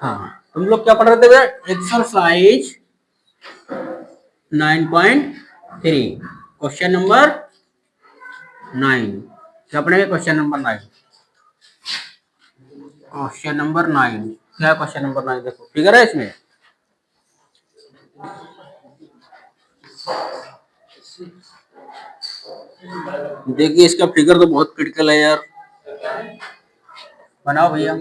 हाँ, तुम लोग क्या पढ़ रहे थे? Exercise 9.3 question number 9। क्या पढ़ेंगे? Question number 9। क्वेश्चन नंबर 9 क्या? क्वेश्चन नंबर 9 देखो, फिगर है इसमें। देखिए, इसका फिगर तो बहुत क्रिटिकल है यार। बनाओ भैया।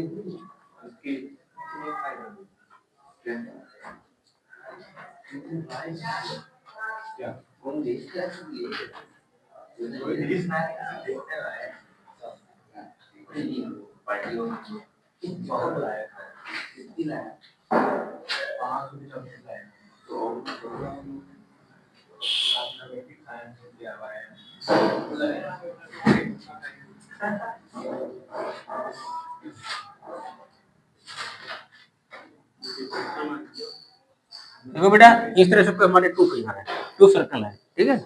देखो बेटा, इस तरह से हमारे 2 फिगर है, 2 सर्कल है, ठीक है।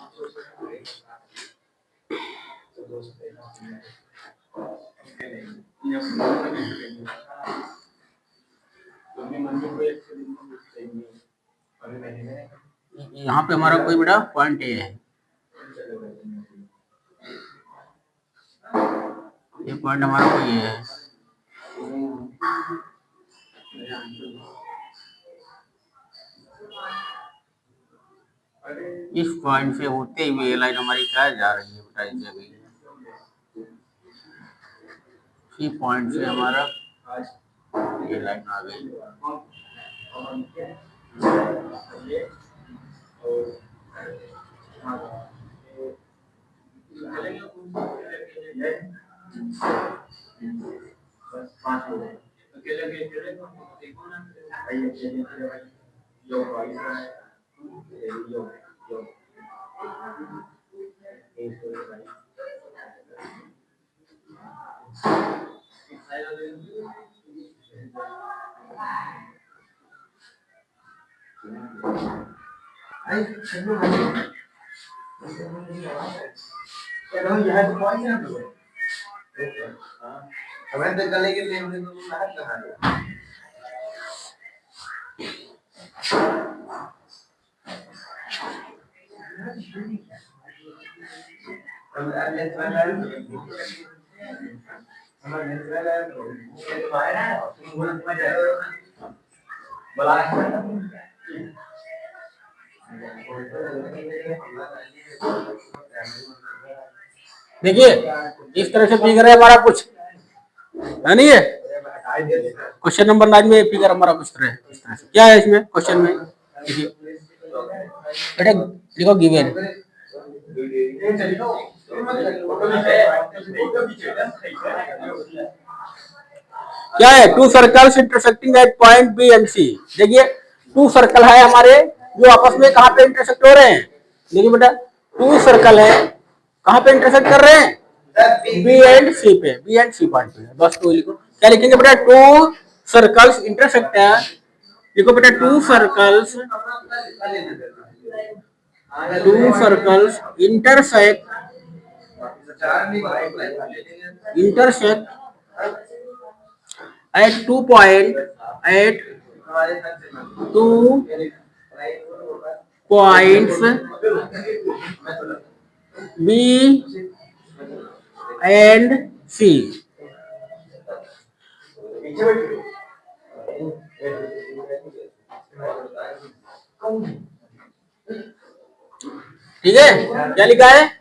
यहाँ पे हमारा कोई बेटा पॉइंट ए है, ये पॉइंट हमारा कोई ये है। इस पॉइंट से होते हुए ये लाइन हमारी क्या जा रही है बेटा? इस जगह इसी पॉइंट से हमारा ये लाइन आ गई। देखिए, इस तरह से फिगर है हमारा कुछ, है नहीं है? क्वेश्चन नंबर 9 में फिगर हमारा कुछ तरह है, इस तरह से। क्या है इसमें क्वेश्चन में? देखिए बेटा, देखो गिवन क्या है? 2 circles intersecting at point B and C. देखिए, 2 सर्कल है हमारे जो आपस में कहाँ पे इंटरसेक्ट हो रहे हैं। देखिए बेटा, 2 सर्कल है, कहाँ पे इंटरसेक्ट कर रहे हैं? बी एंड सी पे, बी एंड सी पॉइंट पे। बस 2 लिखो। क्या लिखेंगे बेटा? 2 सर्कल्स इंटरसेक्ट है। देखो बेटा, 2 circles intersect at 2 point at 2 points B and C। ठीक है, क्या लिखा है?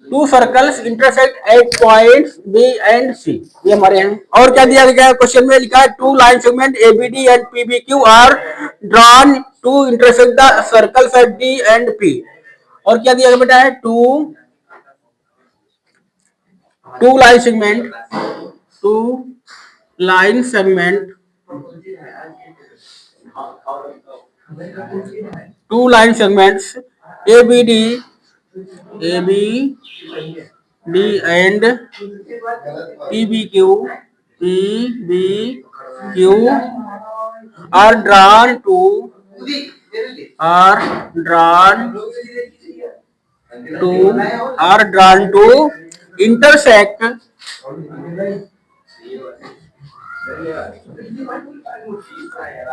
2 circles intersect at points B and C, ये हमारे हैं। और क्या दिया गया है क्वेश्चन में? लिखा है 2 line segment ABD and PBQ are drawn to intersect the circles at D and P. और क्या दिया गया बेटा है? 2 line segment, 2 line segments ABD and PBQ are drawn to intersect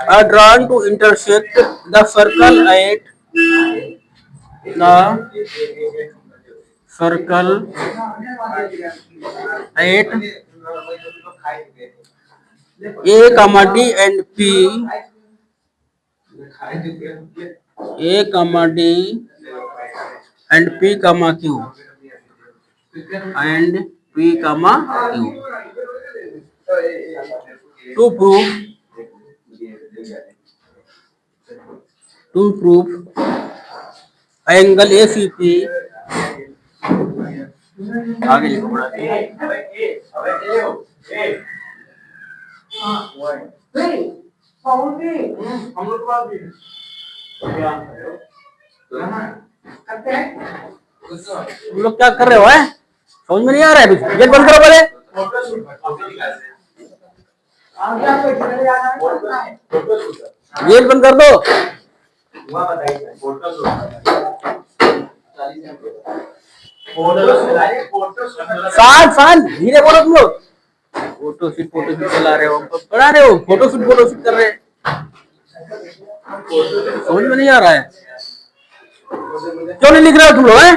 are drawn to intersect the circle at A comma D and P, A comma D and P comma Q and P comma Q to prove angle ACP, आगे लिखो बड़ा तुम लोग क्या कर रहे हो? है समझ में नहीं आ रहा है? गेट बंद करो पहले। गेट बंद कर दो। शान धीरे बोलो तुम लोग। फोटोशूट चला रहे हो, पढ़ा रहे हो, फोटोशूट कर रहे हैं। समझ में नहीं आ रहा है? क्यों नहीं लिख रहे हो तुम लोग? हैं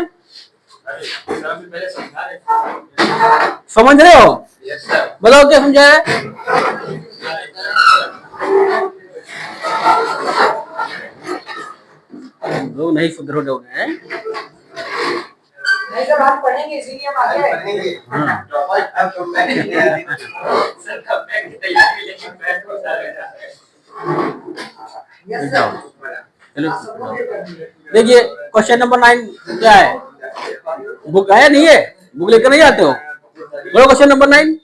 समझ रहे हो? बताओ क्या समझा है? लोग नहीं सुधरो लोग हैं। नहीं सर, आप पढ़ेंगे इसीलिए हम आगे पढ़ेंगे। सर कब बैग की तैयारी लेकिन बैग को चलो देखिए क्वेश्चन नंबर 9 क्या है? बुक है नहीं है? बुक लेकर नहीं आते हो? बोलो क्वेश्चन नंबर 9।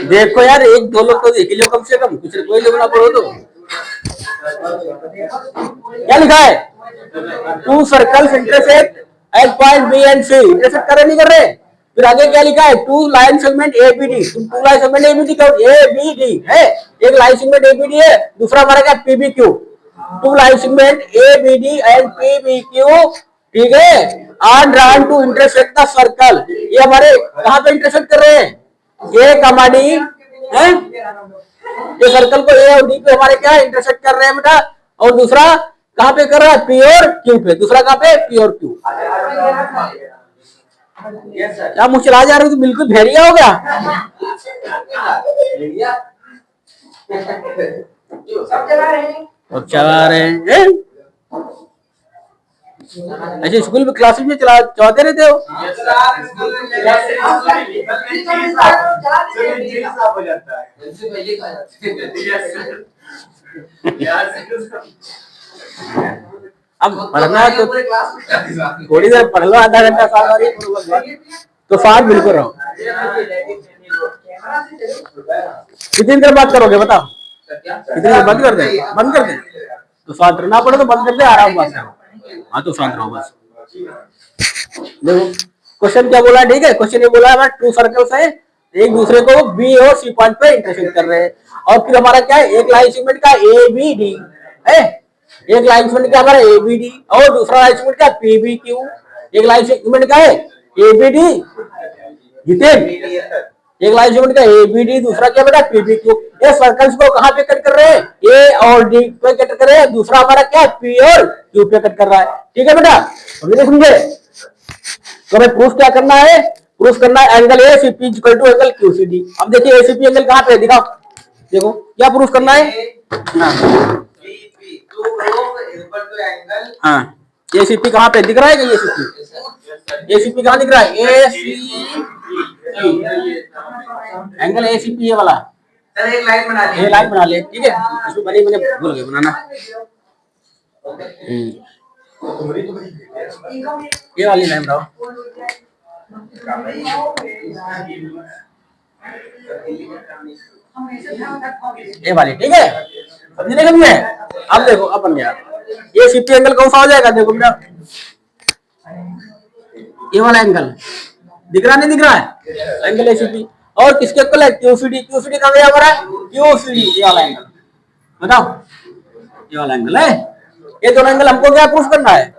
देखो यार, एक दो लोग तो देख लो कम से कम, कुछ कोई लोग ना पढ़ो तो। क्या लिखा है? Two circles intersect at point B and C. Intersect कर रहे नहीं कर रहे? फिर आगे क्या लिखा है? Two line segment ABD. Two line segment ABD ABD है, एक लाइन सेगमेंट एबीडी है, दूसरा हमारा क्या PBQ. Two line segment ABD and PBQ, ठीक है, are drawn to intersect the circle. ये हमारे कहां पे इंटरसेक्ट कर रहे हैं? ए कमा डी है, ये सर्कल को ए और डी पे हमारे क्या इंटरसेक्ट कर रहे हैं बेटा। और दूसरा कहां पे कर रहा है? पी और क्यू पे। दूसरा कहां पे? पी और क्यू। क्या मुझ चला जा रहे हो? तो बिल्कुल भेड़िया हो गया। सब चला रहे हैं ऐसे स्कूल में क्लासेस में चलाते रहते हो। अब पढ़ना तो थोड़ी देर पढ़ लो, आधा घंटा तो साथ बिल्कुल रहो। कितनी देर बात करोगे बताओ? कितनी देर बंद कर दे? बंद कर दे तो साथ रहना पड़े तो बंद कर दे, आराम बात करो। हाँ तो शांत रहो बस। देखो क्वेश्चन क्या बोला, ठीक है? क्वेश्चन ये बोला है टू सर्कल्स है, एक दूसरे को बी और सी पॉइंट पे इंटरसेक्ट कर रहे हैं। और फिर हमारा क्या है? एक लाइन सेगमेंट का ए बी डी है, एक लाइन सेगमेंट का हमारा ए बी डी, और दूसरा लाइन सेगमेंट का पी बी क्यू। एक लाइन सेगमेंट का है ए बी डी, जितेन एक लाइन सेगमेंट का ए बी डी, दूसरा क्या बेटा? P B Q. ये सर्कल्स को कहां पे कट कर रहे हैं? ए और डी पे कट कर रहे हैं, दूसरा हमारा क्या? पी और क्यू पे कट कर रहा है, ठीक है बेटा? अभी समझे? तो हमें प्रूफ क्या करना है? प्रूफ करना है angle ACP equal to angle QCD. अब देखिए एसीपी एंगल कहां पे है, दिखाओ। देखो क्या प्रूफ करना है? हाँ एसीपी कहां पे दिख रहा है? क्या एसीपी? एसीपी कहां दिख रहा है? एसीपी एंगल एसीपी ये वाला। सर एक लाइन बना ले, लाइन बना ले, ठीक है? इसमें बनी मैंने भूल गया बनाना। ये वाली लाइन बनाओ, ये वाली, ठीक है? समझने का भी है। अब देखो अब बन गया ये सीपी एंगल कौन सा हो जाएगा? देखो बेटा ये वाला एंगल दिख रहा नहीं दिख रहा है? Angle ACP. और किसके इक्वल है? क्यूसीडी। क्यूसीडी कहां गया हमारा? क्यूसीडी ये वाला एंगल, बताओ ये वाला एंगल है। ये दोनों एंगल हमको क्या प्रूफ करना है?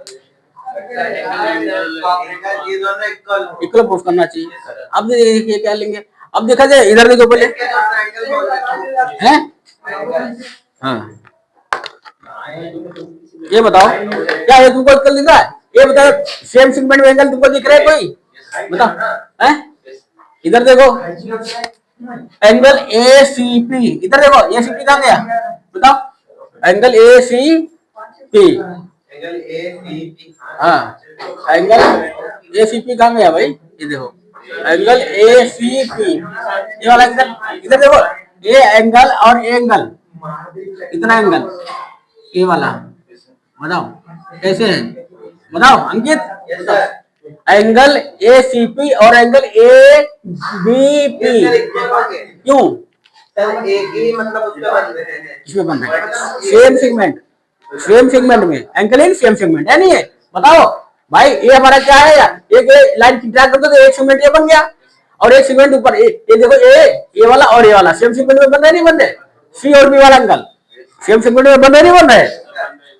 इक्वल प्रूफ करना चाहिए। अब देखिए क्या लेंगे, अब देखा जाए इधर देखो पहले है। हाँ ये बताओ क्या ये तुमको इक्वल दिख रहा है, ये बताओ सेम सेगमेंट में एंगल तुमको दिख रहा है कोई, बताओ है। इधर देखो एंगल ए सी पी, इधर देखो ए सी पी कहाँ गया बताओ, एंगल ए सी पी, हाँ एंगल ए सी पी कहाँ गया भाई, ये देखो एंगल ए सी पी, ये वाला एंगल, इधर देखो ये एंगल और एंगल, इतना एंगल ये वाला, बताओ कैसे है, बताओ अंकित बताओ। एंगल ए सी पी और एंगल ए बी पी क्यों एक ही मतलब इसमें बन रहा है, सेम सेगमेंट, सेम सेगमेंट में एंगल इन सेम सेगमेंट है नहीं है, बताओ भाई ये हमारा क्या है यार, एक लाइन ड्रा कर दो तो एक सेगमेंट ये बन गया, और एक सेगमेंट ऊपर ये देखो ये वाला और ये वाला सेम सेगमेंट में बन रहे नहीं बन रहे, सी और बी वाला एंगल सेम सेगमेंट में बन रहे नहीं बन रहे,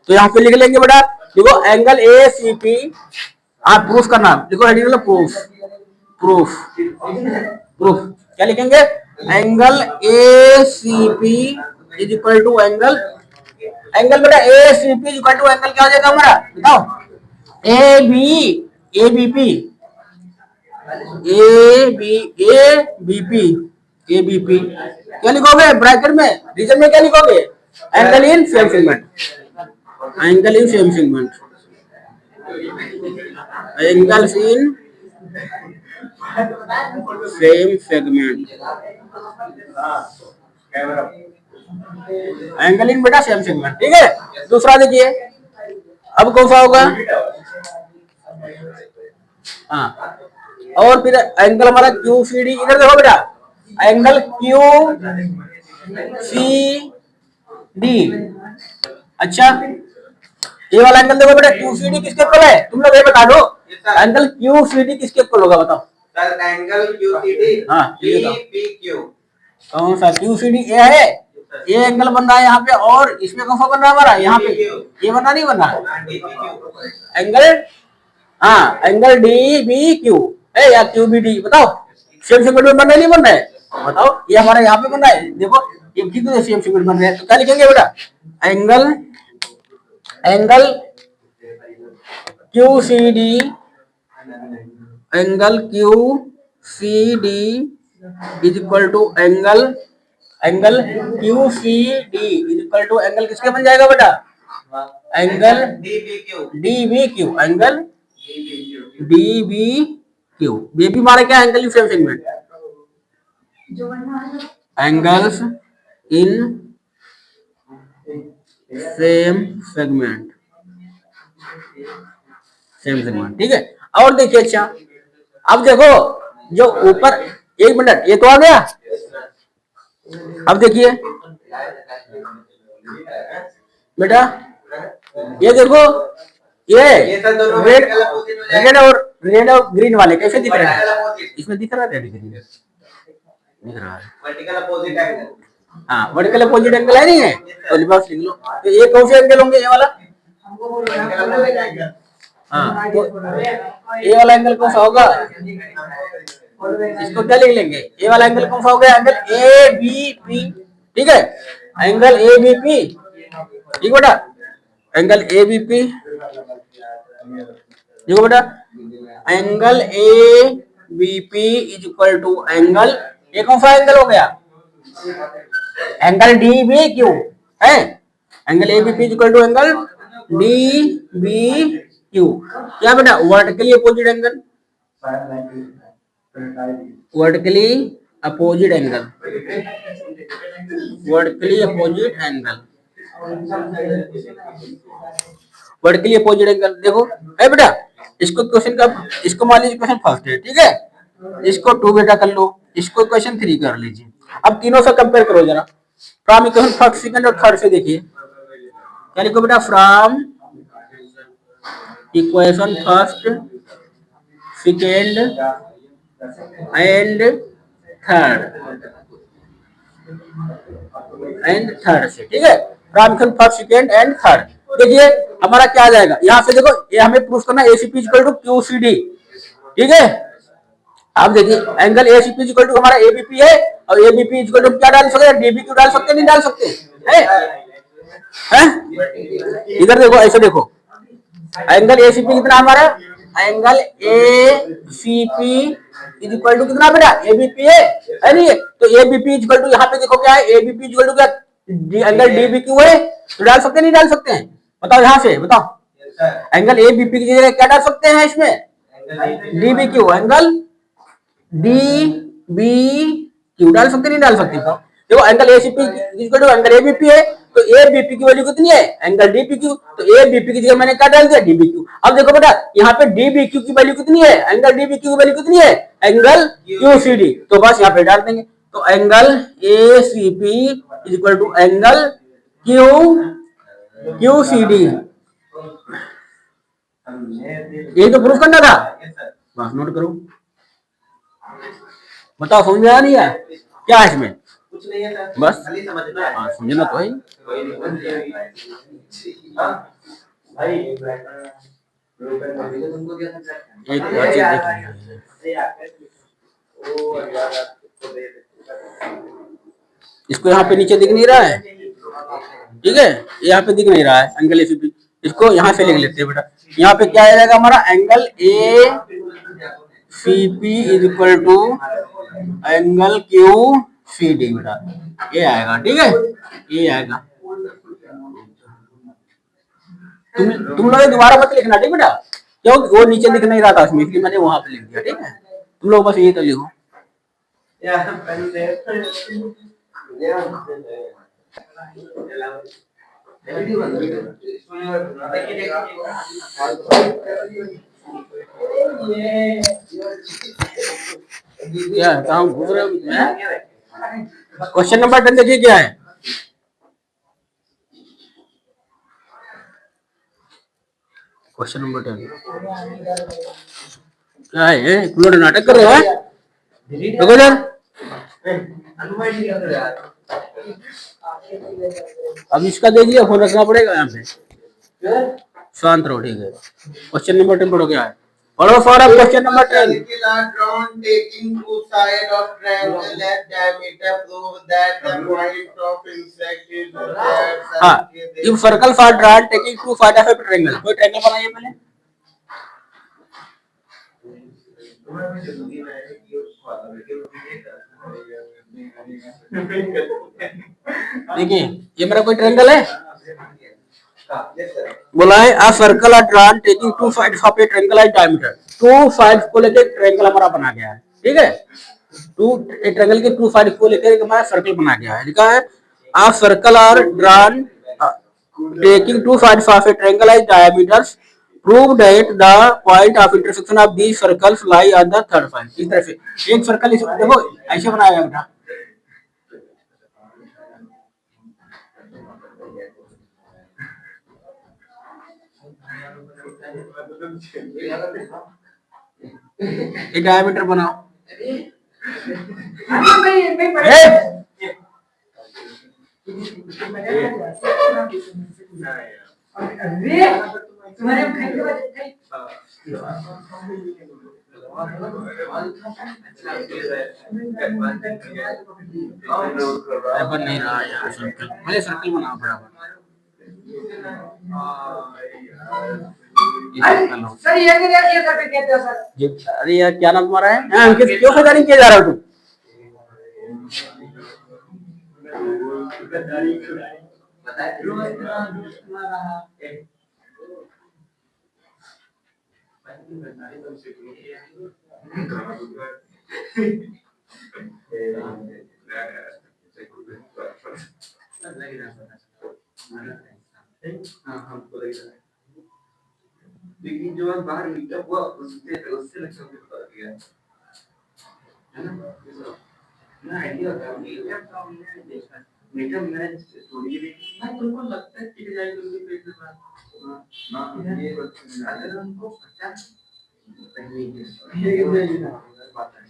तो यहाँ पे लिख लेंगे बेटा देखो एंगल ए सी पी, आप प्रूफ करना देखो हेडिंग में प्रूफ, प्रूफ प्रूफ क्या लिखेंगे, angle A C P is equal to angle, angle बेटा A C P is equal to angle क्या हो जाएगा हमारा बताओ, A B P, A B P क्या लिखोगे ब्रैकेट में, रीजन में क्या लिखोगे, angle in same segment, angle in same segment, angles in same segment, angle in बेटा सेम सेगमेंट, ठीक है। दूसरा देखिए अब कौन सा होगा, हाँ और फिर एंगल हमारा क्यू सी डी, इधर देखो बेटा एंगल क्यू सी डी, अच्छा ये वाला एंगल देखो बेटा क्यू सी डी किसके इक्वल है, तुम लोग ये बता दो एंगल क्यू सी डी किसके इक्वल होगा बताओ sir, angle Q C D, हाँ ये पी क्यू, कौन सा क्यू सी डी ये है, ये एंगल बन रहा है यहाँ पे, और इसमें कौन सा बन रहा है हमारा यहाँ पे, ये बन रहा नहीं बन रहा एंगल, हाँ एंगल डी बी क्यू है या क्यू बी डी, बताओ सेम सेगमेंट में बन रहे नहीं बन रहे, बताओ ये हमारा यहाँ पे बन रहा है, देखो ये कितने सेम सेगमेंट बन रहे हैं, तो क्या लिखेंगे बेटा angle, angle Q C D, angle Q C D is equal to angle, angle Q C D is equal to angle किसके बन जाएगा बेटा, angle D B Q, angle D B Q, बेबी मारे क्या angle in same segment, angles in same segment, same segment, ठीक है। और देखिए अच्छा अब देखो जो ऊपर, एक मिनट ये तो आ गया, अब देखिए बेटा ये देखो ये रेड और ग्रीन वाले कैसे दिख रहे हैं, इसमें दिख रहा है रेड ग्रीन दिख रहा है, वर्टिकल अपोजिट एंगल, हाँ वर्टिकल अपोजिट एंगल है नहीं है, तो लिख लो, तो ये कौन से एंगल होंगे, ये वाला, हाँ तो ये वाला एंगल कौन सा होगा, इसको क्या लिख लेंगे, ये वाला एंगल कौन सा हो गया, एंगल ए बी पी, ठीक है एंगल ए बी पी, ठीक बेटा एंगल ए बी पी, देखो बेटा angle A B P is equal to angle, ये कौन सा एंगल हो गया, एंगल डी बी क्यू है, angle A B P is equal to angle D B Q, क्या बेटा vertically opposite angle, vertically opposite angle, vertically opposite angle, vertically opposite angle, देखो है बेटा इसको क्वेश्चन का, इसको मान लीजिए क्वेश्चन फर्स्ट है, ठीक है इसको 2 बेटा कर लो, इसको क्वेश्चन 3 कर लीजिए, अब तीनों से कंपेयर करो जरा, फ्रॉम इक्वेशन फर्स्ट सेकंड और थर्ड से देखिए क्या लिखो बेटा, from equation first second and third से, ठीक है from equation first second and third, देखिए हमारा क्या आ जाएगा, यहाँ से देखो ये हमें प्रूफ करना एसीपी इक्वल टू क्यूसीडी, ठीक है। आप देखिए एंगल एसीपी इक्वल टू हमारा एबीपी है, और एबीपी इक्वल टू क्या डाल सकते हैं, डीबीक्यू डाल सकते हैं, नहीं डाल सकते हैं? इधर देखो, ऐसे देखो एंगल एसीपी कितना हमारा, angle ACP is equal to कितना बेटा, एबीपी है नहीं, तो एबीपी इज इक्वल टू यहाँ पे देखो क्या है, एबीपी इज इक्वल टू क्या, एंगल डीबीक्यू है, तो डाल सकते हैं नहीं डाल सकते हैं, बताओ यहाँ से बताओ, एंगल एबीपी की जगह क्या डाल सकते हैं इसमें, DBQ, angle D B Q डाल सकते नहीं डाल सकते, देखो angle ACP equal to angle ABP है, तो एबीपी की वैल्यू कितनी है, एंगल डीपीक्यू, तो एबीपी की जगह मैंने क्या डाल दिया, डीबीक्यू। अब देखो बेटा यहाँ पे डीबीक्यू की वैल्यू कितनी है, एंगल डीबीक्यू की वैल्यू कितनी है, एंगल क्यूसीडी, तो बस यहाँ पे डाल देंगे, तो angle ACP is equal to angle QCD, यही तो प्रूफ करना था, बस नोट करो, बताओ समझ में आया नहीं है क्या है इसमें, कुछ नहीं है बस समझना तो है इसको यहाँ पे नीचे दिख नहीं रहा है, ठीक है, यहाँ पे दिख नहीं रहा है एंगल एसीपी, इसको यहाँ से लिख लेते हैं बेटा, यहाँ पे क्या आ जाएगा हमारा, angle A CP is equal to angle Q C D बेटा, ये आएगा, ठीक है, ये आएगा, तुम लोग दोबारा मत लिखना, ठीक बेटा, क्योंकि वो नीचे दिख नहीं रहा था उसमें, इसलिए मैंने वहां पे लिख दिया, ठीक है, तुम लोग बस ये तो लिखो। क्या कहाँ घूम रहे हो, क्वेश्चन नंबर 10 देखिए क्या है, क्वेश्चन नंबर 10 क्या है, तुम लोग नाटक कर रहे हो, देखो इधर, अब इसका देख लिया, फोन रखना पड़ेगा यहाँ पे, शांत रहो, ठीक है, क्वेश्चन नंबर 10 पढ़ो क्या है, पढ़ो Saurabh, question number 10, taking two sides of triangle at diameter prove that the point of intersect is that हाँ, if circles are drawn taking two sides of a triangle, कोई ट्रायंगल बनाइए पहले, देखिए ये मेरा कोई ट्रायंगल है, बोला है a circle are drawn taking two sides of a triangle at diameter, two sides को लेके ट्रायंगल हमारा बना गया है, ठीक है, टू ए ट्रायंगल के टू साइड को लेकर हमारा सर्कल बना गया है, लिखा है a circle are drawn taking two sides of a triangle at diameters, prove that the point of intersection of these circles lie on the third side, इस तरह से एक सर्कल देखो ऐसे बनाया गया बेटा, एक डायमीटर बनाओ, बन नहीं रहा यार सर्कल, पहले सर्कल बनाओ बराबर, सर ये करके कहते हो सर, अरे यार क्या नाम तुम्हारा है, अंकित, क्यों फिर किया जा रहा हो तुम, लेकिन जो बाहर मीटअप हुआ उससे लक्षण बता दिया है ना आइडिया होता है मीटअप मैंने स्टोरी देखी ना, तुमको लगता है टिक जाएगी उनकी पेज पे ना, ये अगर उनको पता पहले ये बात है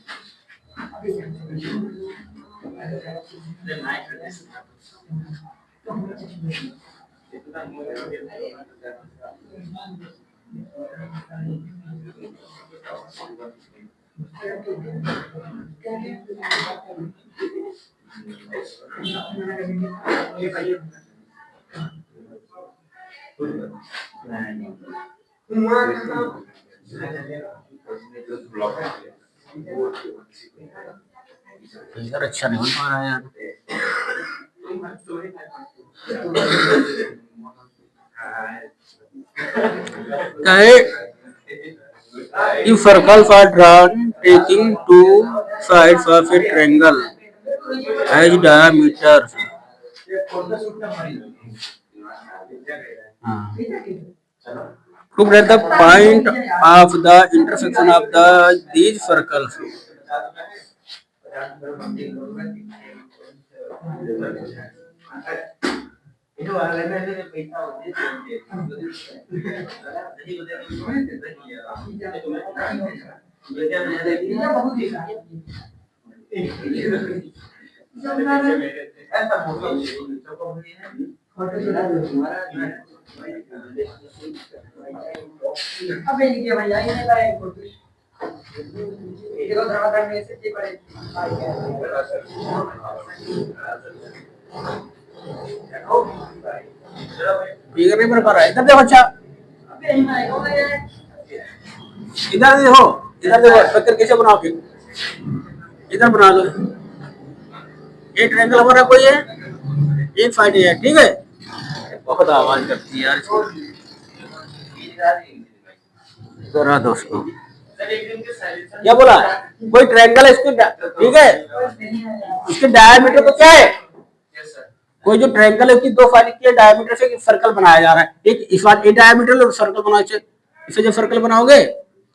यार अच्छा नहीं बन पा रहा है यार। क्या है? If circles are drawn taking two sides of a triangle as diameters. Prove that the point of the intersection of these circles. अबे ये भैया ये नहीं लाए फोटो देखो धर्माधर्म में से ये पड़े फिगर नहीं बन पा रहा है। इधर देखो अच्छा, अबे नहीं आएगा ये इधर देखो सर्कल कैसे बनाओगे। इधर बना लो, ये ट्रायंगल हमारा कोई है, एक साइड है, ठीक है। बहुत आवाज करती है यार इसको, जरा दोस्तों क्या बोला, कोई ट्रायंगल है इसको, ठीक है, इसके डायमीटर तो क्या है, कोई जो ट्रायंगल है उसकी दो साइड के डायमीटर से सर्कल बनाया जा रहा है। एक इस बार ए डायमीटर और सर्कल बनाओ, इसे जब सर्कल बनाओगे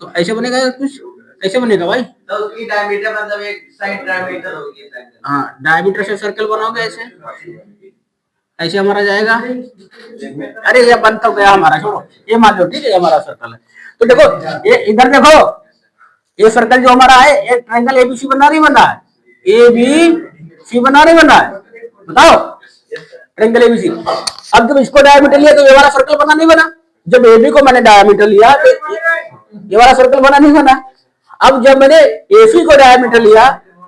तो ऐसे बनेगा, कुछ ऐसे बनेगा भाई। तो उसकी डायमीटर मतलब एक साइड डायमीटर होगी। हाँ, डायमीटर से सर्कल बनाओगे ऐसे, ऐसे हमारा जाएगा। अरे ये बन तो गया हमारा, छोड़ो ये मान लो, ठीक है, हमारा सर्कल है। तो देखो ये इधर देखो, ये सर्कल जो हमारा है, ये ट्रायंगल एबीसी बना नहीं बना है, एबीसी बना नहीं बना है, बताओ ट्रायंगल एबीसी। अब जब इसको डायमीटर लिया तो ये वाला सर्कल बना नहीं बना, जब एबी को मैंने डायमीटर लिया तो ये वाला सर्कल बना नहीं बना। अब जब मैंने एसी को डायमीटर लिया,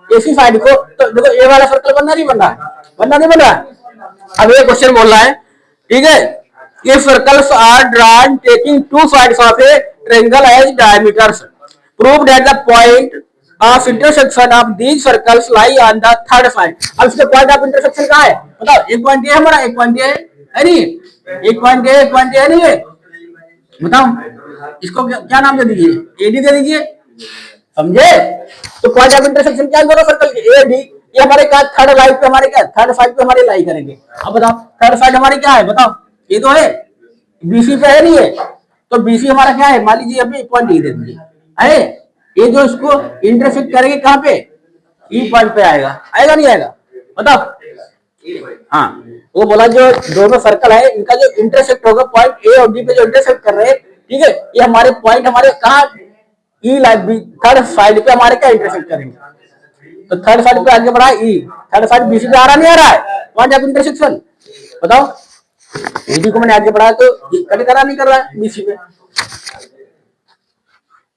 एसी साइड को, तो देखो ये वाला सर्कल बनना नहीं बना, बनना नहीं बना। अब ये क्वेश्चन बोल रहा है, ठीक है, ये circles are drawn taking two sides of a triangle as diameters, prove that the point of intersection of these circles lie on the third side. अब इसका पॉइंट ऑफ इंटरसेक्शन कहाँ है बताओ, एक पॉइंट ये है हमारा, एक पॉइंट ये है नहीं, एक पॉइंट ये, एक पॉइंट ये नहीं है, बताओ इसको क्या नाम दे दीजिए, एडी दे दीजिए, समझे। तो पॉइंट ऑफ इंटरसेक्शन क्या है सर्कल के, ए डी, ये हमारे क्या थर्ड लाइन पे हमारे क्या थर्ड साइड पे हमारे लाई करेंगे। अब बताओ थर्ड साइड हमारी क्या है बताओ, ये तो है बीसी पे है नहीं है, तो बीसी हमारा क्या है, मान लीजिए अभी पॉइंट नहीं दे दीजिए है, ये जो इसको इंटरसेक्ट करेंगे कहाँ पे, ई पॉइंट पे आएगा, आएगा नहीं आएगा बताओ। हाँ, वो बोला जो दोनों सर्कल है इनका जो इंटरसेक्ट होगा पॉइंट ए और डी पे जो इंटरसेक्ट कर रहे हैं, ठीक है, ये हमारे पॉइंट हमारे कहाँ ई लाइन थर्ड साइड पे हमारे क्या इंटरसेक्ट करेंगे, तो थर्ड साइड पे आगे बढ़ा ई, थर्ड साइड बीसी पे आ रहा नहीं आ रहा है पॉइंट ऑफ इंटरसेक्शन, बताओ एडी को मैंने आगे बढ़ाया तो कट करा नहीं कर रहा है बीसी पे,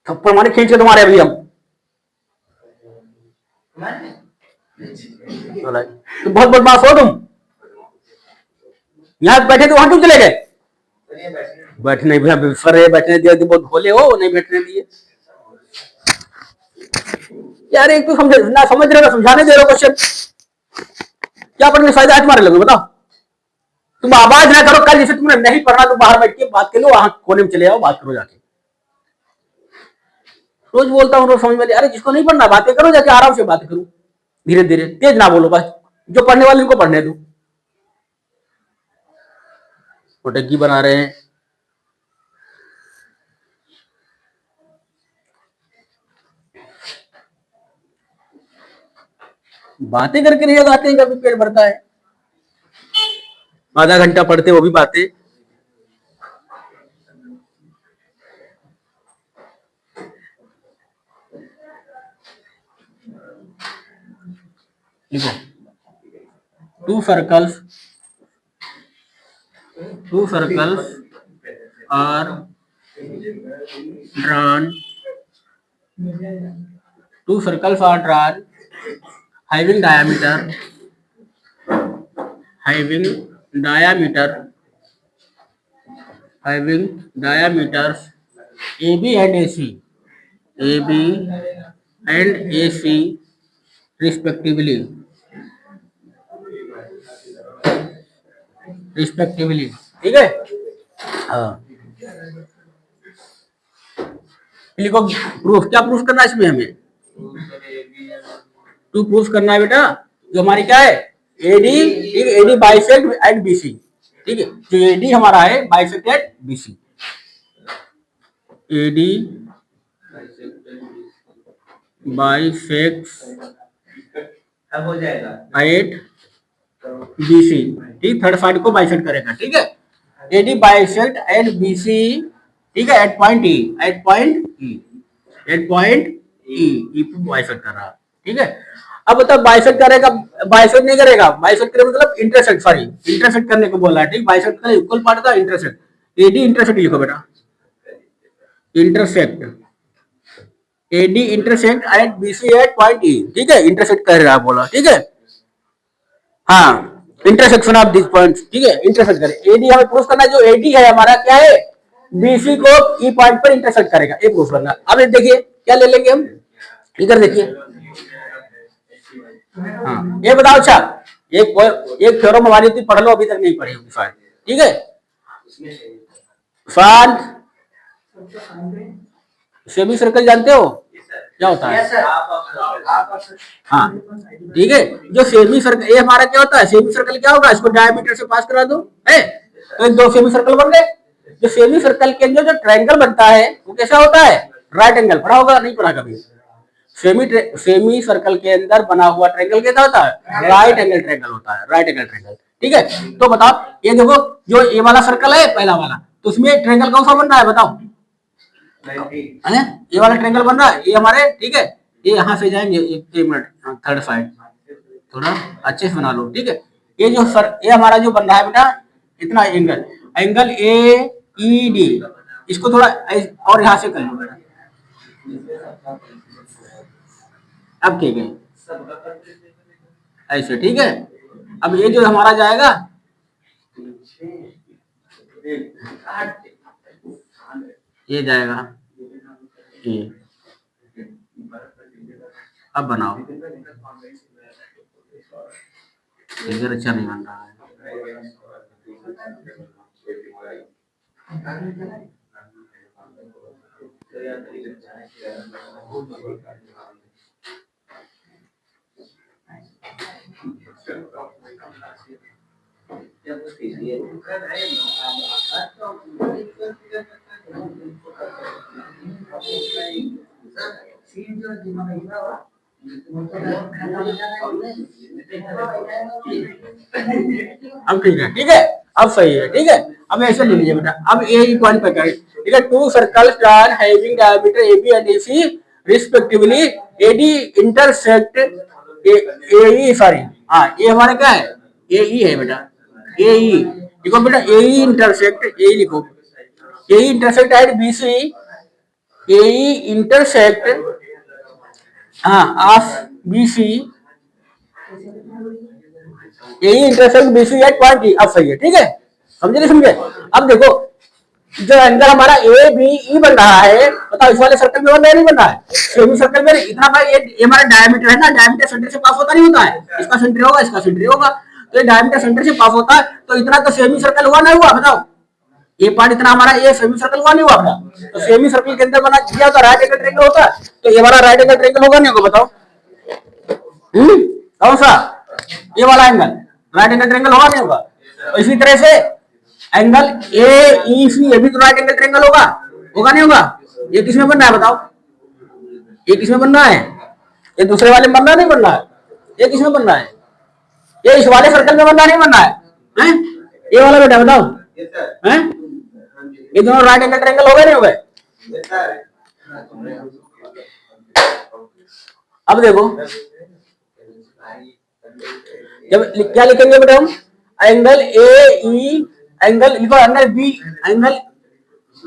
थप्पड़ मारे खींच के तुम्हारे अभी हम, तो बहुत बदमाश हो तुम, यहाँ बैठे तो वहां क्यों चले गए, बैठने भी सर बैठने दिया, बहुत भोले हो, नहीं बैठने दिए यार, एक तो समझ ना, समझ रहे हो, समझाने दे रहे हो क्वेश्चन, क्या पढ़ने शायद आज मारे लोगे बताओ। तुम आवाज ना करो, कल जैसे तुमने नहीं पढ़ना तो बाहर बैठ के बात कर लो, वहां कोने में चले जाओ, बात करो जाके, रोज बोलता हूँ रोज समझ में, अरे जिसको नहीं पढ़ना बातें करो जाके, आराम से बात करो, धीरे धीरे, तेज ना बोलो, बस जो पढ़ने वाले उनको पढ़ने दो, टोटकी बना रहे हैं। बातें करके नहीं आते हैं, कभी पेट भरता है, आधा घंटा पढ़ते वो भी बातें। लिखो, to circles two circles are drawn having diameter diameters AB and AC respectively ठीक है। हाँ, लिखो प्रूफ, क्या प्रूफ करना है इसमें हमें, टू प्रूफ करना है बेटा, जो हमारी क्या है एडी, ठीक है, एडी बाइसेक्ट एट बीसी, ठीक है, जो एडी हमारा है bisect at BC, AD bisect अब हो जाएगा एट बीसी, ठीक, थर्ड साइड को बाइसेक्ट करेगा, ठीक है, एडी बाइसेक्ट एट बीसी, ठीक है, एट पॉइंट ई पे बाइसेक्ट कर रहा, ठीक है। अब बता बाइसेक्ट करेगा, बाइसेक्ट नहीं करेगा, बाइसेक्ट करे मतलब इंटरसेक्ट करने को बोल रहा है, ठीक, बाइसेक्ट का इक्वल पार्ट था इंटरसेक्ट, एडी इंटरसेक्ट लिखो बेटा, intersect AD intersect at BC at point E, ठीक है, इंटरसेक्ट कर रहा बोला, ठीक है, हाँ, इंटरसेक्शन ऑफ दिस पॉइंट्स, ठीक है, इंटरसेक्ट करे, एडी हमें प्रूफ करना है, जो एडी है हमारा क्या है बीसी को ई पॉइंट पर इंटरसेक्ट करेगा, ये प्रूफ करना। अब देखिए क्या ले लेंगे हम, इधर देखिए, हाँ, ये बताओ, अच्छा एक थ्योरम हमारी थी, पढ़ लो, अभी तक नहीं पढ़ी होगी शायद, ठीक है, फाइंड सेमी सर्कल जानते हो क्या होता है, हाँ, ठीक है, जो सेमी सर्कल, ये हमारा क्या होता है, सेमी सर्कल क्या होगा, इसको डायमीटर से पास करा दो, है, तो दो सेमी सर्कल बन गए। जो सेमी सर्कल के अंदर जो ट्रायंगल बनता है वो कैसा होता है, राइट एंगल, पढ़ा होगा नहीं पढ़ा कभी, सेमी सर्कल के अंदर बना हुआ ट्रायंगल कैसा होता है, राइट एंगल ट्रायंगल होता है, राइट एंगल ट्रायंगल, ठीक है। तो बताओ ये देखो, जो ये वाला सर्कल है पहला वाला, तो उसमें ट्रायंगल कौन सा बन रहा है बताओ, है ये वाला ट्रायंगल बन रहा है, ये हमारे, ठीक है, ये यहाँ से जाएंगे, एक मिनट, थर्ड साइड थोड़ा अच्छे से बना लो, ठीक है, ये जो ये हमारा जो बन रहा है बेटा, इतना एंगल ए ई डी, इसको थोड़ा और यहाँ से कर लो बेटा, अब ठीक है, ऐसे, ठीक है। अब ये जो हमारा जाएगा, ये जाएगा, ये अब बनाओ, फिगर अच्छा नहीं बन रहा है, अब ठीक है, ठीक है, अब सही है, ठीक है। अब ऐसे ले लीजिए बेटा, अब ए पॉइंट पे करें, ठीक है, two circles drawn having diameter AB and AC respectively, AD intersect AE, sorry, हाँ, ये हमारा क्या है, AE है बेटा, AE लिखो बेटा, AE intersect, AE लिखो, AE intersect at BC, AE intersect, हाँ, of BC, AE intersect BC at point E, अब सही है, ठीक है, समझे नहीं समझे। अब देखो जो एंगल हमारा ए बी ई बन रहा है, बताओ इस वाले सर्कल में बन रहा है नहीं बन रहा है, सेमी सर्कल में इतना भाई, ये हमारा डायमीटर है ना, डायमीटर सेंटर से पास होता नहीं होता है, इसका सेंटर होगा, इसका सेंटर होगा, तो ये डायमीटर सेंटर से पास होता है, तो इतना तो सेमी सर्कल हुआ नहीं हुआ, बताओ ये पार्ट इतना हमारा, ये सेमी सर्कल हुआ नहीं हुआ अपना, तो सेमी सर्कल के अंदर बना किया होता राइट एंगल ट्रायंगल होता है, तो ये वाला राइट एंगल ट्रायंगल होगा नहीं होगा बताओ, कौन सा, ये वाला एंगल राइट एंगल ट्रायंगल होगा नहीं होगा। तो इसी तरह से एंगल ए ई सी, ये भी तो राइट एंगल ट्रायंगल होगा नहीं होगा। ये किसमें बन रहा है बताओ, ये किसमें बन रहा है, ये दूसरे वाले में बन रहा नहीं बन रहा है, ये किसमें बन रहा है, ये इस वाले सर्कल में बन रहा नहीं बन रहा है, ये वाला बेटा बताओ, हैं, ये दोनों राइट एंगल ट्रायंगल हो गए नहीं हो गए। अब देखो जब क्या लिखेंगे बेटा हम, एंगल ए ई एंगल लिखो, angle B,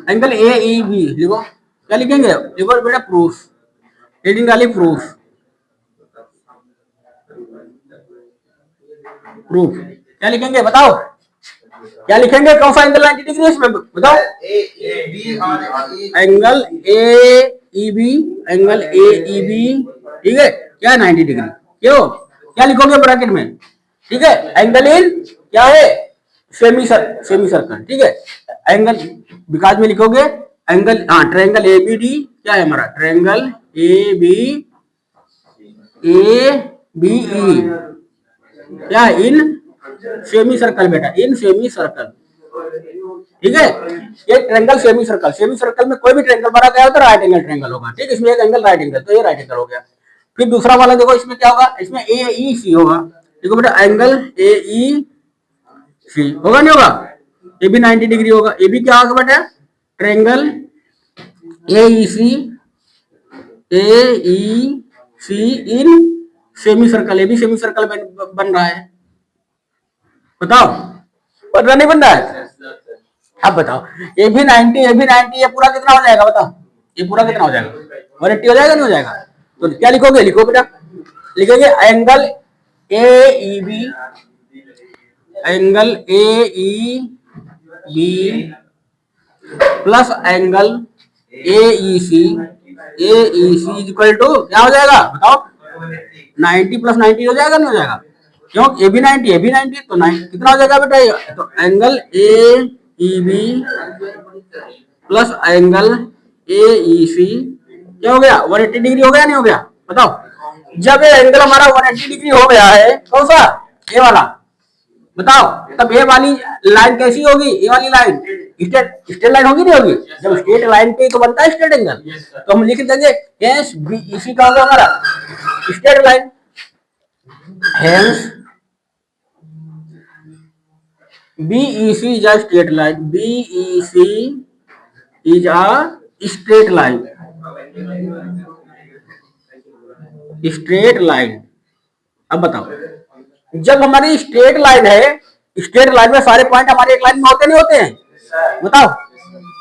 angle A E B लिखो, क्या लिखेंगे, लिखो बेटा प्रूफ, रीडिंग वाली प्रूफ, प्रूफ क्या लिखेंगे बताओ, क्या लिखेंगे, कौन सा एंगल 90 डिग्री इसमें बताओ, angle A E B, angle A E B, ठीक है, क्या 90 डिग्री, क्यों, क्या लिखोगे ब्रैकेट में, ठीक है, एंगल इन क्या है, सेमी सर्कल, ठीक है, एंगल विकास में लिखोगे एंगल, हाँ ट्रायंगल ए बी डी, क्या है हमारा ट्रायंगल ए बी ई, क्या इन सेमी सर्कल बेटा, इन सेमी सर्कल, ठीक है, ये ट्रायंगल सेमी सर्कल में कोई भी ट्रायंगल बना गया हो तो राइट एंगल ट्रायंगल होगा, ठीक, इसमें एक एंगल राइट एंगल, तो ये राइट एंगल हो गया। फिर दूसरा वाला देखो, इसमें क्या होगा, इसमें ए ई सी होगा, देखो बेटा एंगल ए ई सी होगा, नहीं होगा, ये भी 90 डिग्री होगा, ये भी क्या होगा बेटा triangle A E C in semi circle, ये भी सेमी सर्कल बन रहा है, बताओ बन रहा नहीं बन रहा है, अब बताओ ये भी 90, ये भी 90, ये पूरा कितना हो जाएगा बताओ, ये पूरा कितना हो जाएगा, 180 हो जाएगा नहीं हो जाएगा, तो क्या लिखोगे, लिखो बेटा, लिखेंगे angle A E B, angle A E B plus angle A E C equal to क्या हो जाएगा बताओ, 90 प्लस 90 हो जाएगा नहीं हो जाएगा, क्यों, ए भी 90 तो 90 कितना हो जाएगा बेटा, तो angle A E B plus angle A E C क्या हो गया, 180 डिग्री हो गया नहीं हो गया, बताओ, जब ये एंगल हमारा 180 डिग्री हो गया है, कौन सा, ये वाला, बताओ, तब ये वाली लाइन कैसी होगी, ये वाली लाइन स्ट्रेट लाइन होगी नहीं होगी, जब स्ट्रेट लाइन पे तो बनता है स्ट्रेट एंगल, तो हम लिख देंगे हेंस बीईसी का होगा हमारा straight line, hence BEC is a straight line. BEC is a straight line. Straight line, अब बताओ जब हमारी स्ट्रेट लाइन है, स्ट्रेट लाइन में सारे पॉइंट हमारे एक लाइन में होते नहीं होते हैं, बताओ,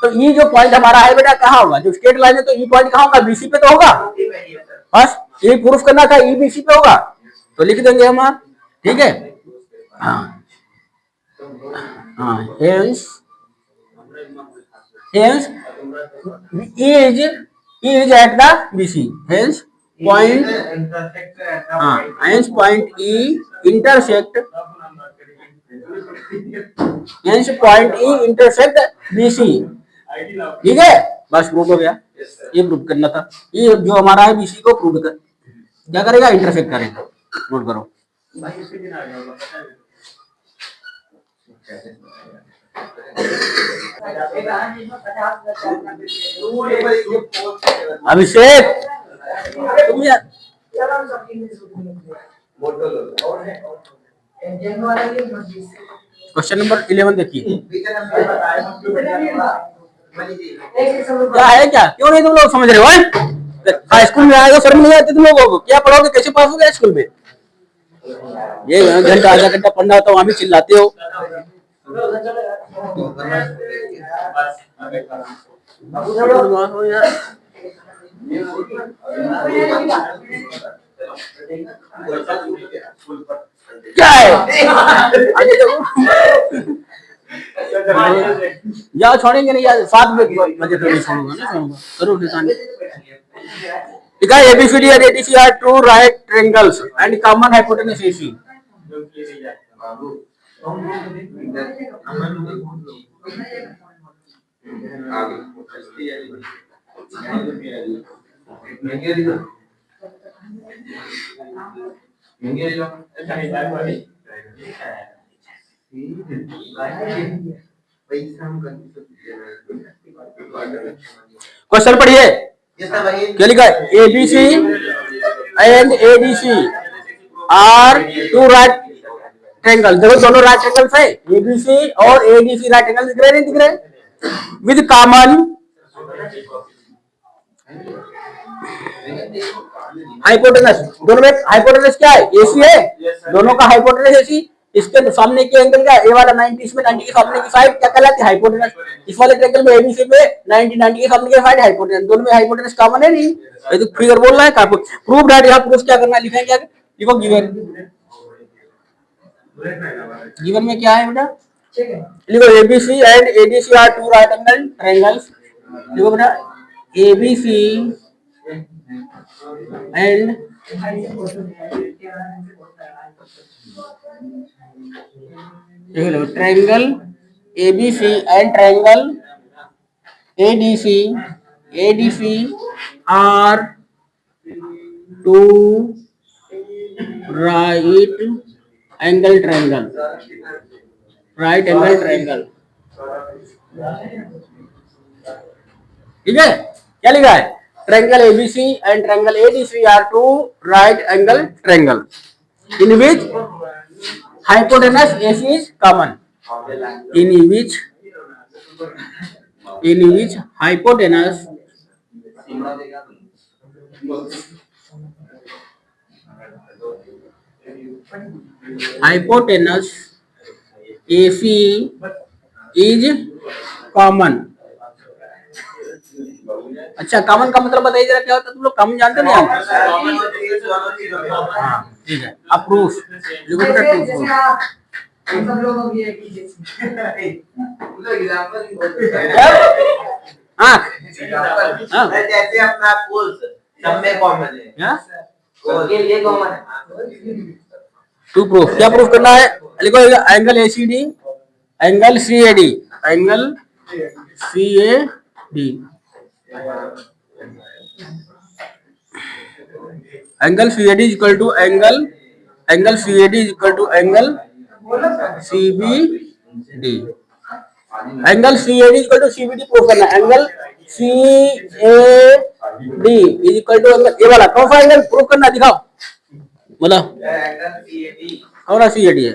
तो ये जो पॉइंट हमारा है बेटा कहाँ होगा, जो स्ट्रेट लाइन है तो ये पॉइंट कहाँ होगा, बीसी पे तो होगा, बस ये प्रूफ करना था, ई बीसी पे होगा, तो लिख देंगे हम, ठीक है, हाँ hence is at the BC, hence point E intersect BC, ठीक है, बस प्रूफ हो गया, ये प्रूफ करना था, ये जो हमारा है BC को प्रूफ कर, क्या करेगा, इंटरसेक्ट करेगा, नोट करो, अभिषेक तुम क्वेश्चन नंबर 11 देखिए, क्या है, क्या क्यों नहीं तुम लोग समझ रहे हो, हाई स्कूल में आएगा शर्म नहीं आती तुम लोगों को, क्या पढ़ोगे, कैसे पास हो गया स्कूल में, ये घंटा आधा घंटा पढ़ना होता है, वहां भी चिल्लाते हो, क्या है यार, छोड़ेंगे नहीं यार, 7 बजे फिर छोड़ूंगा ना, छोड़ूंगा जरूर लिखा है, ABCD and ADC are two right triangles and common hypotenuse AC. Question पढ़िए, क्या लिखा है, ABC and ADC are two right triangle, देखो दोनों राइट ट्रायंगल्स है, ABC और ADC राइट एंगल दिख रहे नहीं दिख रहे, विद कॉमन हाइपोटेनस, दोनों में हाइपोटेनस क्या है, AC है, दोनों का हाइपोटेनस AC, इसके सामने के एंगल क्या, ए वाला 90, इसमें 90 के सामने की साइड क्या कहलाती है, हाइपोटेनस। इस वाले ट्रायंगल में एबीसी में 90 के सामने की साइड हाइपोटेनस, दोनों में हाइपोटेनस कॉमन है नहीं, ये तो फिगर बोल रहा है का प्रूफ दैट। यहाँ प्रूफ क्या करना है, लिखेंगे क्या, लिखो गिवन। गिवन में क्या है बेटा, ठीक है। लिखो ABC and ADC are two right angle triangles. लिखो बेटा ABC and triangle ABC and triangle ADC are two right angle triangle, right angle triangle. ठीक है, क्या लिखा है, triangle ABC and triangle ADC are two right angle triangle in which hypotenuse AC is common, in which hypotenuse AC is common। अच्छा, common का मतलब बताइए जरा, क्या होता है, तुम लोग कॉमन जानते नहीं जानते? हाँ ठीक है, अब प्रूफ लिखो बेटा, प्रूफ। सब लोगों की एक ही चीज। हाँ जैसे अपना कोल्स सब में कॉमन है, उसके लिए कॉमन है। टू प्रूफ, क्या प्रूफ करना है, लिखो angle ACD, angle CAD, angle CAD, angle CAD is equal to angle CAD is equal to angle CBD, angle CAD is equal to CBD proof करना है। Angle CAD is equal to angle, ये वाला कौन सा angle proof करना है, दिखाओ, बोलो कौन सा सीएडी है,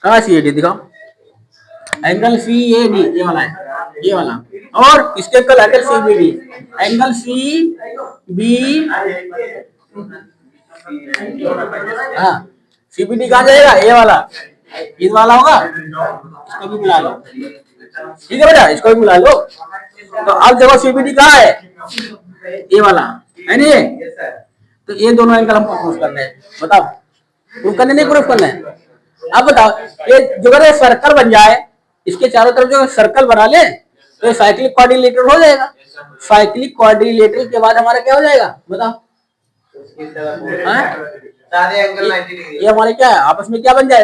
कहाँ सीएडी दिखाओ, एंगल सीएडी ये वाला है, ये वाला, और इसके कल एंगल सीबीडी, एंगल सीबी, हाँ सीबीडी कहाँ जाएगा, ये वाला, इस वाला होगा, इसको भी मिला लो, ठीक है बेटा, इसको भी मिला लो। तो अब देखो सीबीडी कहाँ है, ये वाला है नहीं, तो ये दोनों एंगल हमको प्रूफ करने हैं, बताओ प्रूफ करने नहीं, प्रूफ करना है। अब बताओ, ये जो अगर सर्कल बन जाए, इसके चारों तरफ जो सर्कल बना ले, तो साइक्लिक क्वाड्रिलेटरल हो जाएगा। साइक्लिक क्वाड्रिलेटरल के बाद हमारा क्या हो जाएगा, बताओ, सारे एंगल 90 डिग्री, ये हमारे क्या है, आपस में क्या बन जाए,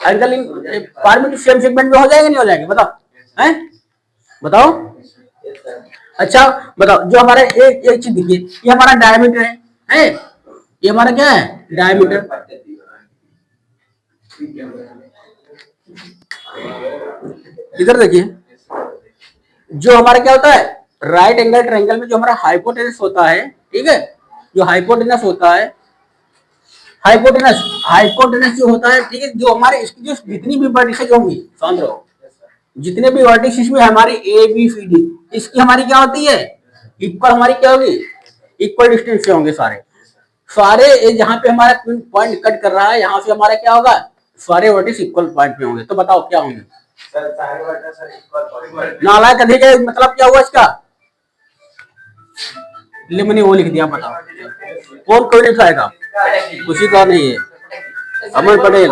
angle in part same segment में हो जाएगा, नहीं हो जाएगा, बताओ, हैं बताओ। अच्छा बताओ, जो हमारा एक चीज देखिए, ये हमारा डायमीटर है, ये हमारा क्या है, डायमीटर। इधर देखिए, जो हमारा क्या होता है, राइट एंगल ट्रायंगल में जो हमारा हाइपोटेनस होता है, ठीक है, जो हाइपोटेनस होता है, हाइपोटेनस जो होता है, ठीक है, जो हमारे इसकी जो जितनी भी वर्टिसेज होंगी, समझ रहे हो, जितने भी वर्टिसेज में हमारी ए बी सी डी, इसकी हमारी क्या होती है, इक्वल, हमारी क्या होगी, इक्वल डिस्टेंस से होंगे सारे जहां पे हमारा पॉइंट कट कर रहा है, यहाँ से हमारा क्या होगा, सारे वर्टिस इक्वल पॉइंट में होंगे। तो बताओ क्या होंगे, सर सारे वर्टिस सर इक्वल, नालायक अधिक है, मतलब क्या हुआ इसका, मैंने वो लिख दिया, बताओ कौन कोई लिखाएगा, उसी का नहीं है, अमन पटेल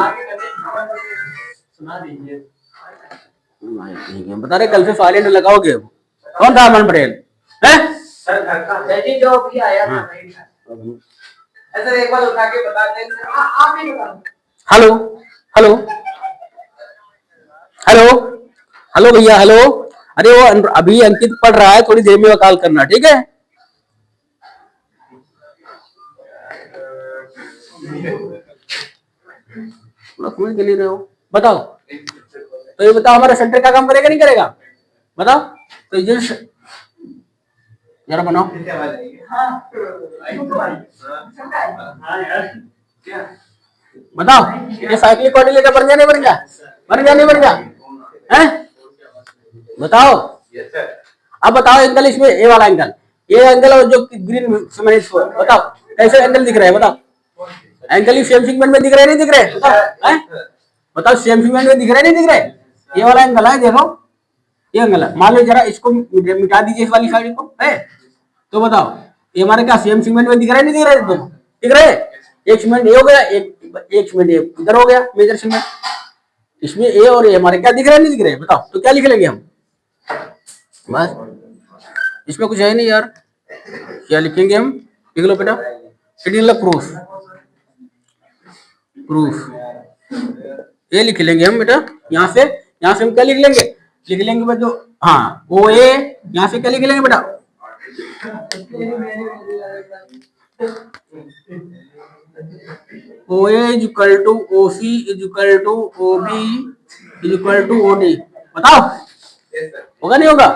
ठीक है, बता रहे कल से साइलेंट लगाओगे, कौन था अमन पटेल है, सर घर का जो भी आया था, सर एक बार उठा के बता दें, आप ही बता दो। हेलो हेलो हेलो हेलो भैया, हेलो, अरे वो अभी अंकित पढ़ रहा है, थोड़ी देर में कॉल करना, ठीक है। समझ के लिए रहे हो, बताओ, तो ये बताओ हमारा सेंटर का काम करेगा नहीं करेगा, बताओ, तो ये जरा बनाओ, बताओ, ये साइक्लिक कोऑर्डिनेटर बन गया नहीं बन गया, बन गया नहीं बन गया, हैं बताओ। अब बताओ एंगल, इसमें ये वाला एंगल, ये एंगल और जो ग्रीन बताओ कैसे एंगल दिख रहे हैं, बताओ, एंगल ही सेम सेगमेंट में दिख रहे नहीं दिख रहे, बताओ, हैं बताओ सेम सीमेंट में दिख रहे नहीं दिख रहे? ये वाला एंगल है, देखो ये एंगल है। मान लो जरा इसको मिटा दीजिए इस वाली साइड को, है तो बताओ ये हमारे क्या सेम सीमेंट में दिख रहा है नहीं दिख रहा है? दोनों दिख रहे हैं। एक सीमेंट ये हो गया, एक सीमेंट ये इधर हो गया मेजर सीमेंट। इसमें ए और ए हमारे क्या दिख रहा है नहीं दिख रहे हैं? बताओ तो क्या लिख लेंगे हम? बस इसमें कुछ है नहीं यार, क्या लिखेंगे हम? लिख लो बेटा, प्रूफ, प्रूफ ये लिख लेंगे हम बेटा। यहाँ से हम क्या लिख लेंगे? लिख लेंगे बेटा, हाँ ओ ए, यहाँ से क्या लिख लेंगे बेटा? O A is equal to O C is equal to O B is equal to O D. बताओ होगा नहीं होगा?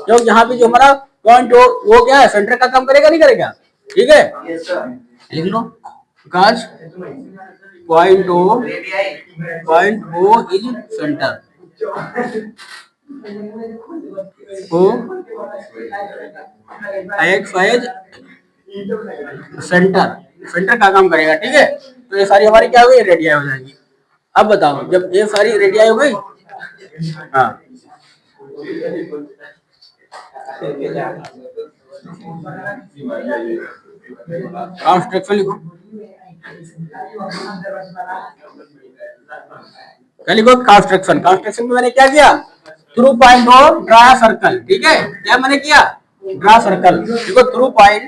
क्योंकि यहाँ पे जो हमारा पॉइंट हो वो क्या है, सेंटर का काम करेगा नहीं करेगा? ठीक है, लिख लो cause point O is centre, O X Y centre का काम करेगा। ठीक है, तो ये सारी हमारी क्या हो गई? रेडियाई हो जाएंगी। अब बताओ जब ये सारी रेडियाई हो गई, हाँ कंस्ट्रक्शन लिखो, क्या लिखो? कंस्ट्रक्शन में मैंने क्या किया? थ्रू पॉइंट और ड्रा सर्कल। ठीक है, क्या मैंने किया? Draw circle. देखो थ्रू पॉइंट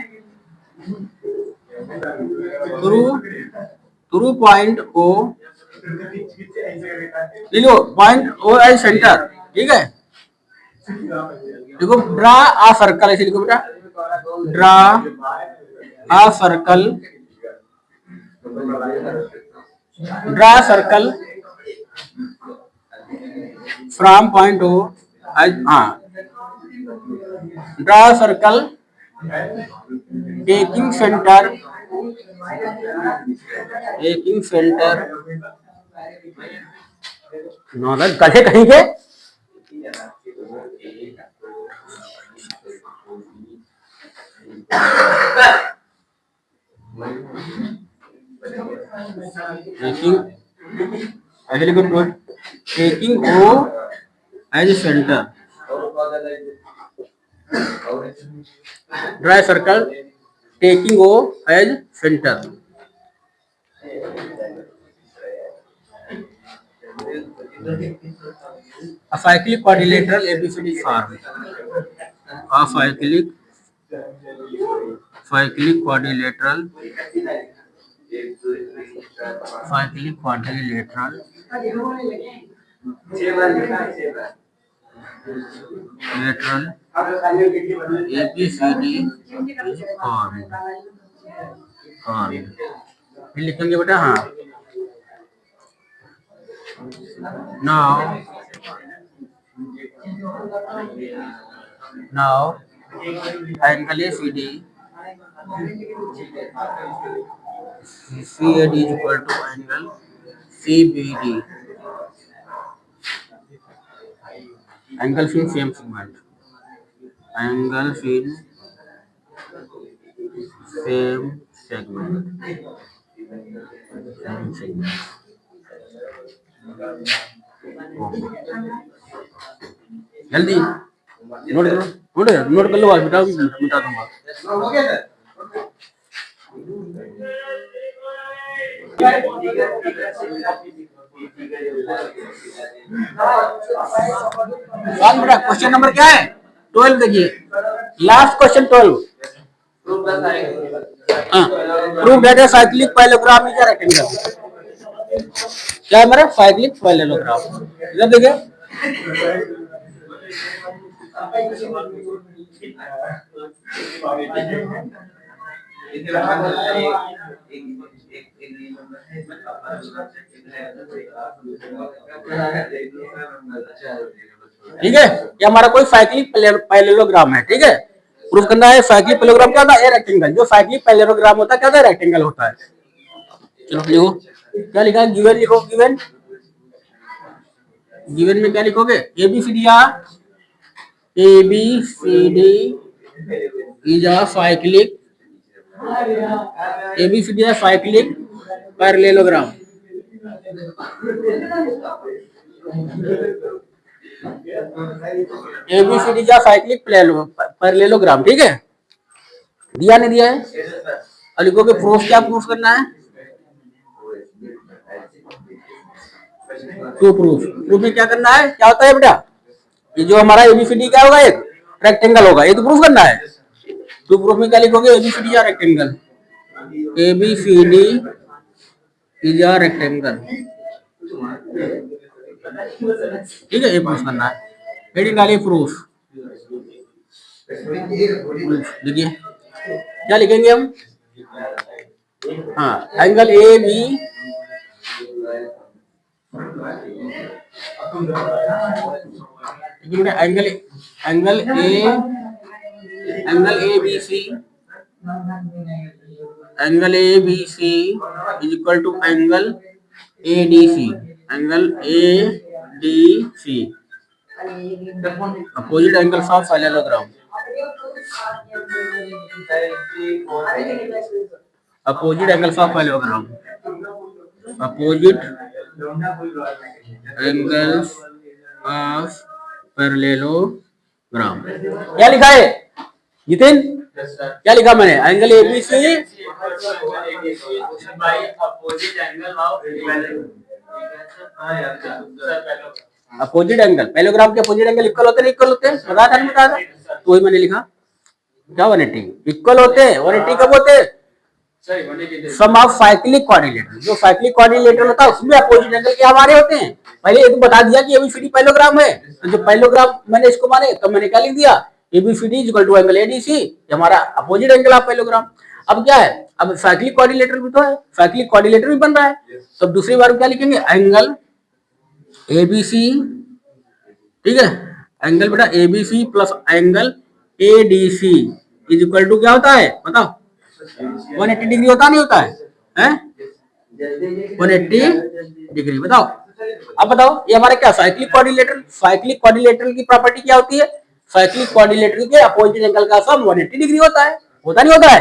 ओ, लिखो पॉइंट ओ एज सेंटर। ठीक है, देखो ड्रा आ सर्कल, ऐसे लिखो बेटा, draw a circle, draw circle from point O, हाँ ड्रा सर्कल टेकिंग सेंटर नॉर्दर्न गधे कहीं के, taking O as centre, draw circle taking O as centre. A cyclic quadrilateral ABCD form. A cyclic quadrilateral ABCD form। फिर लिखेंगे बेटा, हाँ now angle ACD CAD is equal to angle CBD, angles in same segment, angles in same segment, जल्दी note कर लो, मिटा दूंगा। बेटा question number क्या है? 12 देखिए, last question 12। Prove that a cyclic parallelogram is a rectangle. क्या है मेरा? Cyclic parallelogram. इधर देखिए, ठीक है, ये हमारा कोई साइक्लिक पैरेललोग्राम है। ठीक है, प्रूफ करना है साइक्लिक पैरेललोग्राम क्या होता है? रेक्टेंगल। जो साइक्लिक पैरेललोग्राम होता है क्या होता है? रेक्टेंगल होता है। चलो लिखो, क्या लिखा है? गिवन लिखो, गिवन में क्या लिखोगे? ABCD is a cyclic parallelogram. ABCD या साइक्लिक पैरेललोग्राम, ठीक है, दिया नहीं दिया है। और लिखोगे प्रूफ, क्या प्रूफ करना है, टू प्रूफ। प्रूफ में क्या करना है, क्या होता है बेटा, ये जो हमारा ABCD क्या होगा, एक रेक्टेंगल होगा, ये तो प्रूफ करना है। टू प्रूफ में क्या लिखोगे, ABCD या rectangle, ABCD is a rectangle, ठीक है, ये प्रूफ करना है। हेडिंग डालिए प्रूफ, देखिए क्या लिखेंगे हम, हाँ angle A B, angle A B C, angle A B C is equal to angle A D C, angle A D C, opposite angles of parallelogram, opposite angles of parallelogram, opposite angles of parallelogram. क्या लिखा है जितिन, क्या लिखा मैंने, angle ABC opposite angle, parallelogram के opposite angle equal होते हैं, equal होते हैं, बताया था नहीं बताया था, तो वही मैंने लिखा, क्या 180 इक्वल होते हैं। 180 कब होते हैं, सम ऑफ साइक्लिक क्वाड्रिलेटरल, जो साइक्लिक क्वाड्रिलेटरल होता है उसमें अपोजिट एंगल के हमारे होते हैं। पहले ये तो बता दिया कि ABCD पैरेललोग्राम है, तो जो पैरेललोग्राम मैंने इसको माने तो मैंने क्या लिख दिया, ABCD is equal to angle ADC, ये हमारा अपोजिट एंगल ऑफ पैरेललोग्राम। अब क्या है, अब साइक्लिक क्वाड्रिलेटरल भी तो है, साइक्लिक क्वाड्रिलेटरल भी बन रहा है, तो दूसरी बार क्या लिखेंगे, एंगल ABC, ठीक है, एंगल बेटा ABC plus angle ADC is equal to क्या होता है बताओ, 180 डिग्री होता नहीं होता है, हैं 180 डिग्री, बताओ। अब बताओ ये हमारा क्या साइक्लिक क्वाड्रिलेटरल, साइक्लिक क्वाड्रिलेटरल की प्रॉपर्टी क्या होती है, साइक्लिक क्वाड्रिलेटरल के अपोजिट एंगल का सम 180 डिग्री होता है, होता नहीं होता है,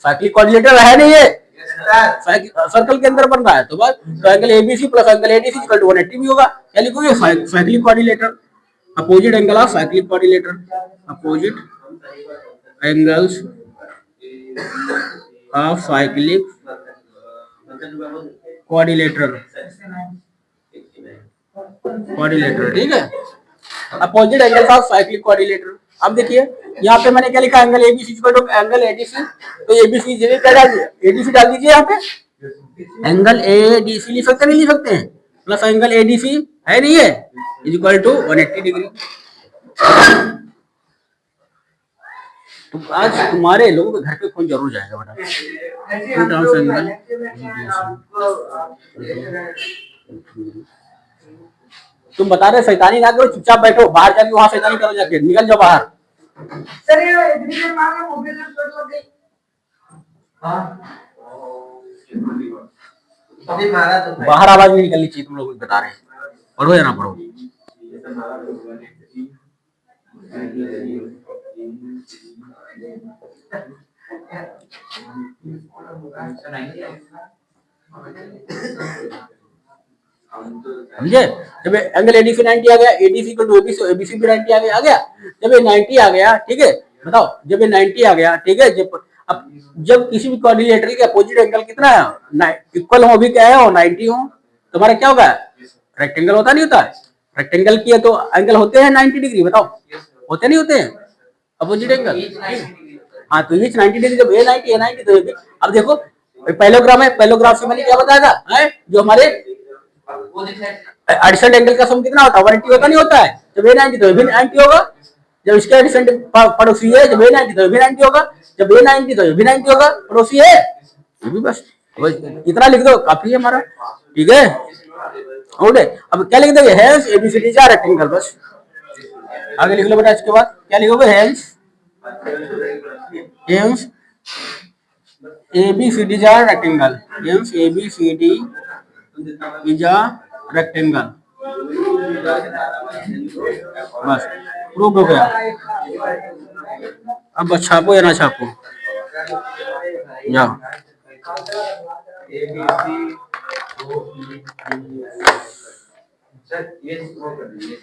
साइक्लिक क्वाड्रिलेटरल है नहीं ये, सर्कल के अंदर बन रहा है, तो बस तो angle ABC plus angle ADC equal to 180 भी होगा। क्या लिखोगे, cyclic quadrilateral, opposite angle of cyclic quadrilateral, opposite angles of cyclic quadrilateral, quadrilateral, ठीक है, opposite angles of cyclic quadrilateral. अब देखिए यहाँ पे मैंने क्या लिखा, angle ABC equal to angle ADC, तो ABC जगह क्या डाल दीजिए, ADC डाल दीजिए यहाँ पे, एंगल ADC लिख सकते नहीं, लिख सकते हैं, प्लस एंगल ADC है नहीं है, इज इक्वल टू 180 डिग्री। तो आज तुम्हारे लोगों के घर पे फोन जरूर जाएगा बेटा, तुम बता रहे शैतानी ना करो, चुपचाप बैठो, बाहर जाके वहां शैतानी करो, जाके निकल जाओ बाहर। सर ये एग्रीमेंट मांगे मोबाइल में शॉट लग गई, हां अभी मारा तो बाहर आवाज नहीं निकलनी चाहिए, तुम लोग बता रहे हैं, पढ़ो या ना पढ़ो। समझे, जब एंगल ADC 90 आ गया, ADC को ABC भी 90 आ गया, जब ये 90 आ गया, ठीक है, बताओ जब ये 90 आ गया, ठीक है, जब किसी भी क्वाड्रिलेटरल के अपोजिट एंगल कितना है, इक्वल हो भी क्या है, और 90 हो, तुम्हारा क्या होगा, रेक्टेंगल होता नहीं होता है, रेक्टेंगल की है तो एंगल होते हैं 90 डिग्री, बताओ होते नहीं होते हैं अपोजिट एंगल, हाँ तो ये 90 डिग्री, जब A 90 तो अब देखो पैरेललोग्राम है, पैरेललोग्राम से मैंने क्या बताया था, जो हमारे एडिशन एंगल का सम कितना होता है, 180 होता नहीं होता है, जब A 90 तो भी 90 होगा, जब इसके एडिशन पड़ोसी है, जब A 90 तो भी 90 होगा, जब A 90 तो भी 90 होगा, पड़ोसी है ये भी, बस इतना लिख दो काफी है हमारा, ठीक है, ओके। अब क्या लिख दोगे, hence ABCD is a rectangle, बस आगे लिख लो बेटा, इसके बाद क्या लिखोगे, hence ABCD is a rectangle, hence ABCD is a rectangle, बस प्रूफ हो गया। अब बस छापो या ना छापो, जाओ। सर ये वो कर दीजिए